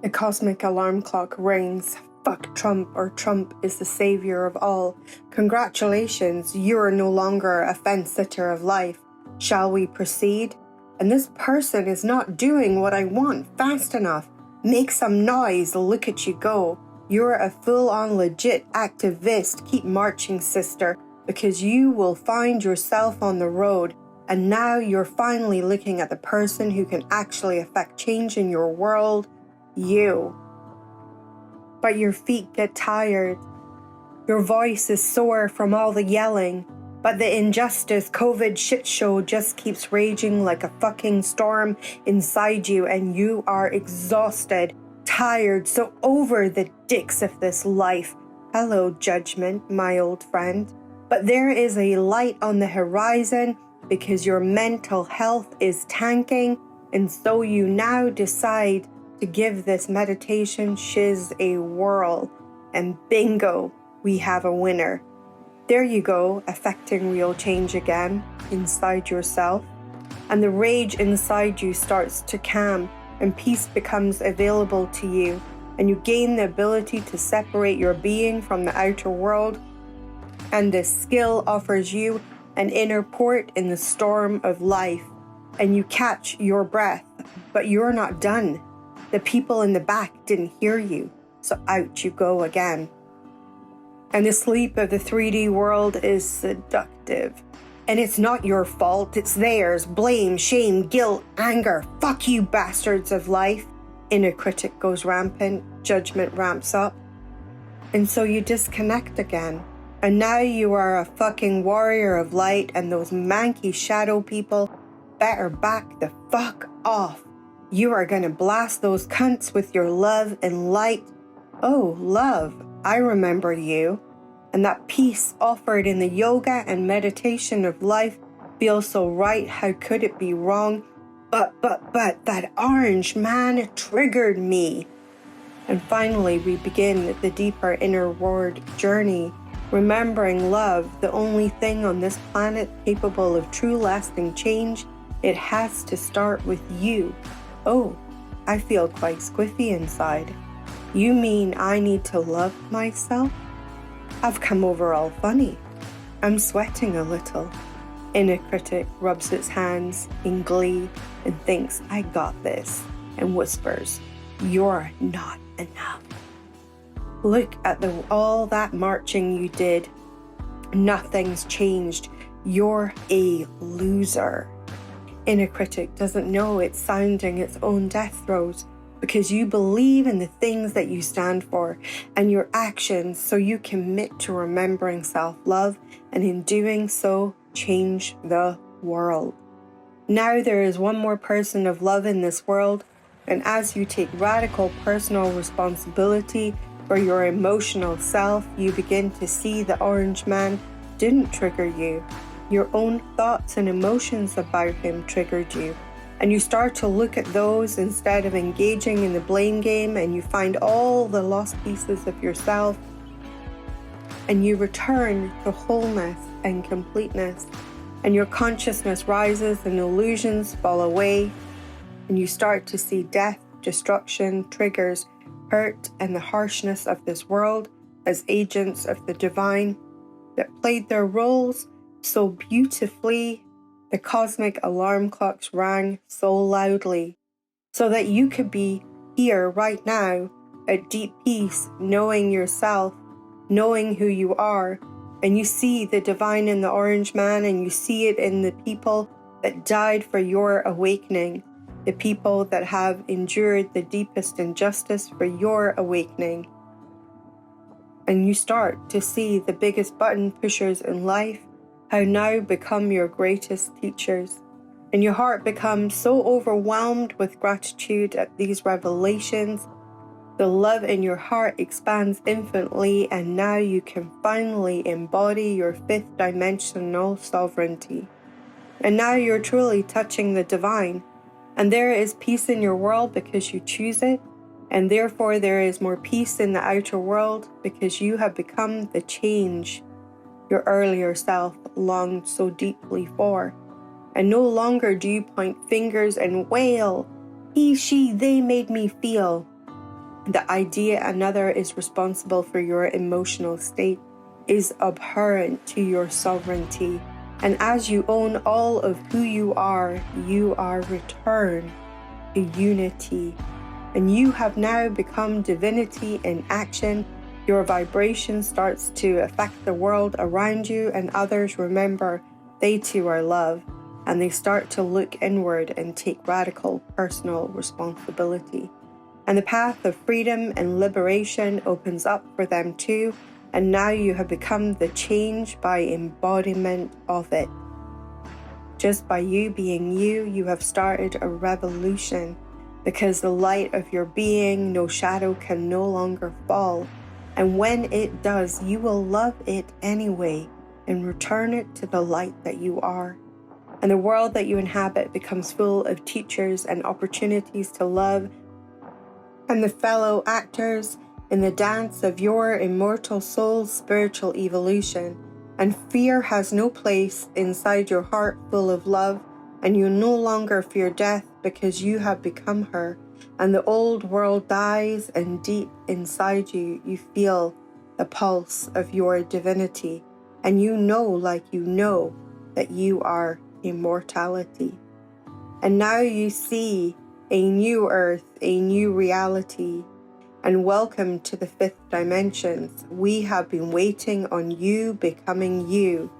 The cosmic alarm clock rings. Fuck Trump, or Trump is the savior of all. Congratulations, you are no longer a fence-sitter of life. Shall we proceed? And this person is not doing what I want fast enough. Make some noise, look at you go. You're a full-on legit activist. Keep marching, sister, because you will find yourself on the road. And now you're finally looking at the person who can actually affect change in your world. You. But your feet get tired. Your voice is sore from all the yelling. But the injustice COVID shit show just keeps raging like a fucking storm inside you, and you are exhausted, tired, so over the dicks of this life. Hello, judgment, my old friend. But there is a light on the horizon because your mental health is tanking, and so you now decide to give this meditation shiz a whirl, and bingo, we have a winner. There you go, affecting real change again, inside yourself, and the rage inside you starts to calm, and peace becomes available to you, and you gain the ability to separate your being from the outer world, and this skill offers you an inner port in the storm of life, and you catch your breath, but you're not done. The people in the back didn't hear you, so out you go again. And the sleep of the 3D world is seductive. And it's not your fault, it's theirs. Blame, shame, guilt, anger. Fuck you, bastards of life. Inner critic goes rampant, judgment ramps up. And so you disconnect again. And now you are a fucking warrior of light, and those manky shadow people better back the fuck off. You are gonna blast those cunts with your love and light. Oh, love, I remember you. And that peace offered in the yoga and meditation of life feels so right. How could it be wrong? But that orange man triggered me. And finally, we begin the deeper inner world journey, remembering love, the only thing on this planet capable of true lasting change. It has to start with you. Oh, I feel quite squiffy inside. You mean I need to love myself? I've come over all funny. I'm sweating a little. Inner critic rubs its hands in glee and thinks, I got this, and whispers, you're not enough. Look at all that marching you did. Nothing's changed. You're a loser. Inner critic doesn't know it's sounding its own death throes because you believe in the things that you stand for and your actions, so you commit to remembering self-love, and in doing so, change the world. Now there is one more person of love in this world, and as you take radical personal responsibility for your emotional self, you begin to see the orange man didn't trigger you. Your own thoughts and emotions about him triggered you. And you start to look at those instead of engaging in the blame game, and you find all the lost pieces of yourself. And you return to wholeness and completeness. And your consciousness rises and illusions fall away. And you start to see death, destruction, triggers, hurt, and the harshness of this world as agents of the divine that played their roles so beautifully. The cosmic alarm clocks rang so loudly so that you could be here right now at deep peace, knowing yourself, knowing who you are, and you see the divine in the orange man, and you see it in the people that died for your awakening, the people that have endured the deepest injustice for your awakening. And you start to see the biggest button pushers in life how now become your greatest teachers, and your heart becomes so overwhelmed with gratitude at these revelations. The love in your heart expands infinitely, and now you can finally embody your fifth dimensional sovereignty. And now you're truly touching the divine, and there is peace in your world because you choose it, and therefore there is more peace in the outer world because you have become the change your earlier self longed so deeply for. And no longer do you point fingers and wail, he, she, they made me feel. The idea another is responsible for your emotional state is abhorrent to your sovereignty, and as you own all of who you are returned to unity, and you have now become divinity in action. Your vibration starts to affect the world around you, and others remember they too are love, and they start to look inward and take radical personal responsibility. And the path of freedom and liberation opens up for them too, and now you have become the change by embodiment of it. Just by you being you, you have started a revolution, because the light of your being, no shadow can no longer fall. And when it does, you will love it anyway and return it to the light that you are. And the world that you inhabit becomes full of teachers and opportunities to love, and the fellow actors in the dance of your immortal soul's spiritual evolution. And fear has no place inside your heart full of love, and you no longer fear death because you have become her. And the old world dies, and deep inside you, you feel the pulse of your divinity, and you know, like you know, that you are immortality. And now you see a new earth, a new reality, and welcome to the fifth dimensions. We have been waiting on you becoming you,